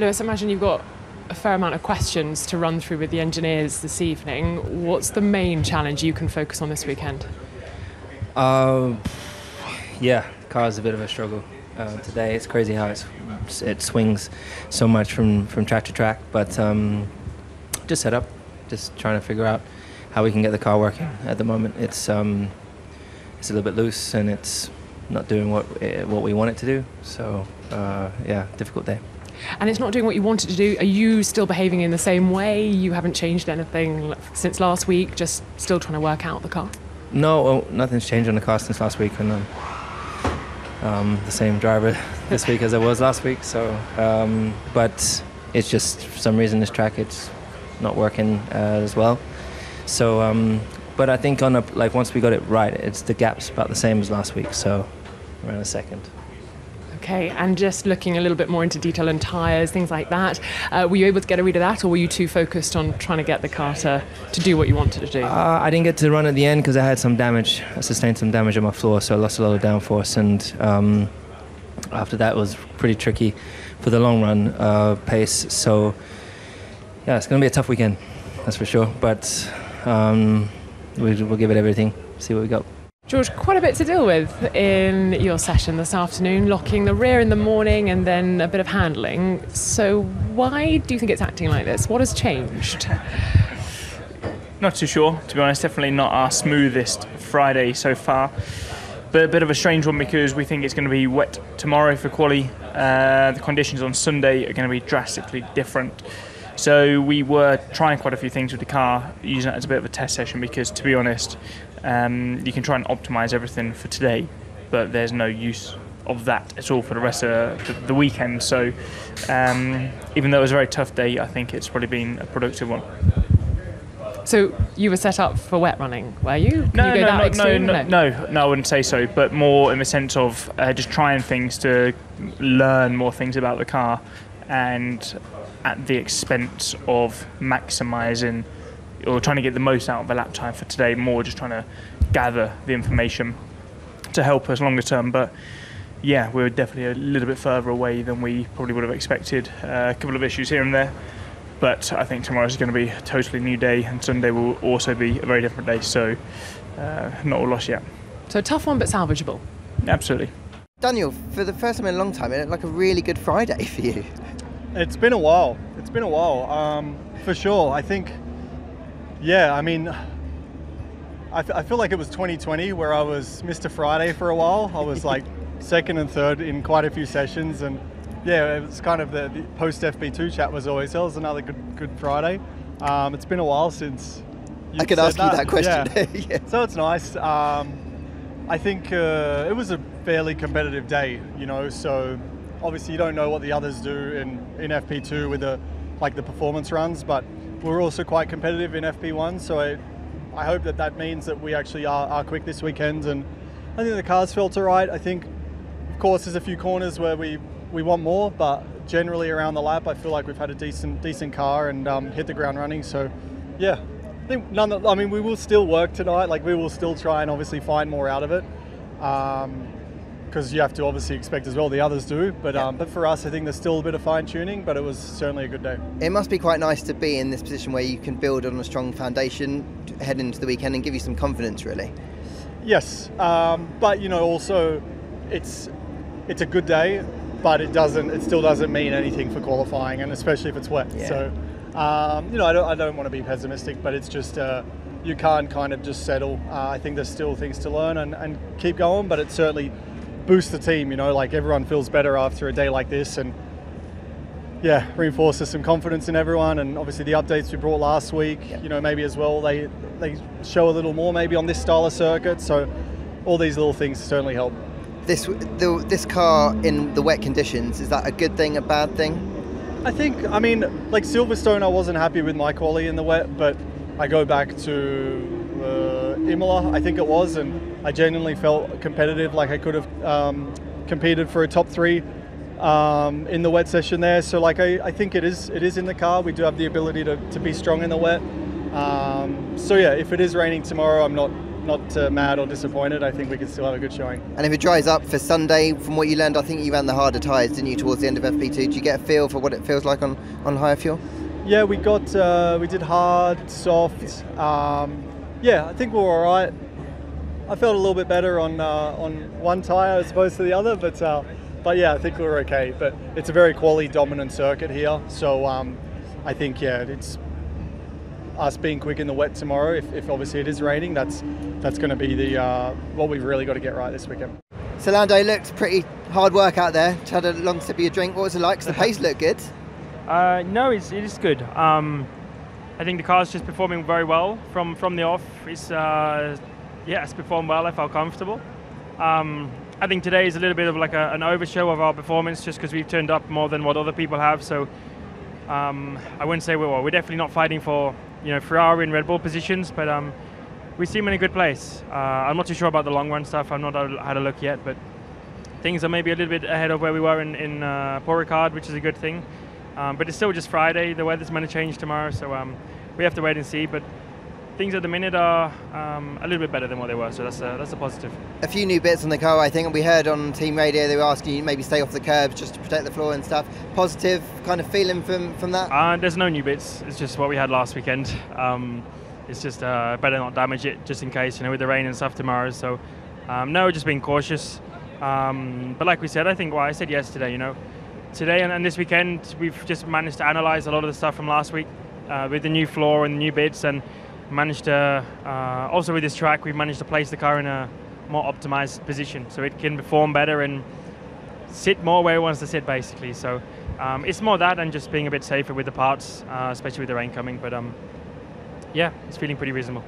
Lewis, I imagine you've got a fair amount of questions to run through with the engineers this evening. What's the main challenge you can focus on this weekend? Yeah, car's a bit of a struggle today. It's crazy how it swings so much from track to track, but just set up, just trying to figure out how we can get the car working. At the moment, it's a little bit loose and it's not doing what we want it to do. So yeah, difficult day. And it's not doing what you wanted to do. Are you still behaving in the same way? You haven't changed anything since last week, just still trying to work out the car? No, nothing's changed on the car since last week, and the same driver this week as I was last week. So, but it's just for some reason this track it's not working as well. So, but I think once we got it right, it's the gap's about the same as last week. So, around a second. Okay, and just looking a little bit more into detail and tyres, things like that, were you able to get a read of that, or were you too focused on trying to get the car to do what you wanted to do? I didn't get to run at the end because I had some damage. I sustained some damage on my floor, so I lost a lot of downforce, and after that it was pretty tricky for the long run pace. So yeah, it's going to be a tough weekend, that's for sure, but we'll give it everything, see what we got. George, quite a bit to deal with in your session this afternoon, locking the rear in the morning and then a bit of handling. So why do you think it's acting like this? What has changed? Not too sure, to be honest. Definitely not our smoothest Friday so far. But a bit of a strange one because we think it's going to be wet tomorrow for quali. The conditions on Sunday are going to be drastically different. So we were trying quite a few things with the car, using it as a bit of a test session because, to be honest, you can try and optimise everything for today, but there's no use of that at all for the rest of the weekend. So even though it was a very tough day, I think it's probably been a productive one. So you were set up for wet running, were you? No, I wouldn't say so, but more in the sense of just trying things to learn more things about the car, and at the expense of maximising or trying to get the most out of the lap time for today, more just trying to gather the information to help us longer term. But yeah, we're definitely a little bit further away than we probably would have expected. A couple of issues here and there, but I think tomorrow's going to be a totally new day, and Sunday will also be a very different day, so not all lost yet. So a tough one, but salvageable. Absolutely. Daniel, for the first time in a long time, it looked like a really good Friday for you. It's been a while. For sure. I think, yeah, I mean, I feel like it was 2020 where I was Mr. Friday for a while. I was like second and third in quite a few sessions, and yeah, it was kind of the post FP2 chat was always, that was another good Friday. It's been a while since I could ask you that question. Yeah. Yeah. So it's nice. I think it was a fairly competitive day, so obviously you don't know what the others do in FP2 with the performance runs, but we're also quite competitive in FP1, so I hope that means that we actually are quick this weekend, and I think the cars felt all right. I think, of course, there's a few corners where we want more, but generally around the lap, I feel like we've had a decent car and hit the ground running. So, yeah, I think we will still work tonight. Like, we will still try and obviously find more out of it, because you have to obviously expect as well the others do. But for us, I think there's still a bit of fine tuning, but it was certainly a good day. It must be quite nice to be in this position where you can build on a strong foundation heading into the weekend and give you some confidence, really. Yes, but also it's a good day, but it still doesn't mean anything for qualifying, and especially if it's wet. Yeah. So I don't want to be pessimistic, but it's just you can't kind of just settle. I think there's still things to learn and keep going, but it certainly boosts the team. Like everyone feels better after a day like this, and yeah, reinforces some confidence in everyone. And obviously the updates we brought last week, maybe as well they show a little more maybe on this style of circuit. So all these little things certainly help. This car in the wet conditions, is that a good thing, a bad thing? I think, like Silverstone, I wasn't happy with my quali in the wet, but I go back to Imola, I think it was, and I genuinely felt competitive, like I could have competed for a top 3 in the wet session there. So like I think it is in the car. We do have the ability to be strong in the wet. So yeah, if it is raining tomorrow, I'm not mad or disappointed. I think we can still have a good showing. And if it dries up for Sunday, from what you learned, I think you ran the harder tyres, didn't you, towards the end of FP2? Do you get a feel for what it feels like on higher fuel? Yeah, we did hard, soft. Yeah, I think we were all right. I felt a little bit better on one tyre as opposed to the other, but yeah, I think we were okay. But it's a very quality dominant circuit here, so I think it's us being quick in the wet tomorrow. If obviously it is raining, that's going to be the what we've really got to get right this weekend. So Lando, looked pretty hard work out there. Had a long sip of your drink. What was it like? 'Cause the pace looked good. No, it is good. I think the car's just performing very well from the off. It's performed well. I felt comfortable. I think today is a little bit of like an overshow of our performance, just because we've turned up more than what other people have. So I wouldn't say we're definitely not fighting for Ferrari and Red Bull positions, but we seem in a good place. I'm not too sure about the long run stuff. I've not had a look yet, but things are maybe a little bit ahead of where we were in Paul Ricard, which is a good thing. But it's still just Friday. The weather's going to change tomorrow, so we have to wait and see. But things at the minute are a little bit better than what they were, so that's a positive. A few new bits on the car, I think, and we heard on team radio they were asking you maybe stay off the curbs just to protect the floor and stuff. Positive kind of feeling from that? There's no new bits. It's just what we had last weekend. It's just better not damage it just in case, with the rain and stuff tomorrow. So no, just being cautious. But like we said, I think what I said yesterday, today and this weekend we've just managed to analyze a lot of the stuff from last week with the new floor and the new bits, and managed to also with this track we've managed to place the car in a more optimized position so it can perform better and sit more where it wants to sit, basically. So it's more that and just being a bit safer with the parts, especially with the rain coming. But yeah, it's feeling pretty reasonable.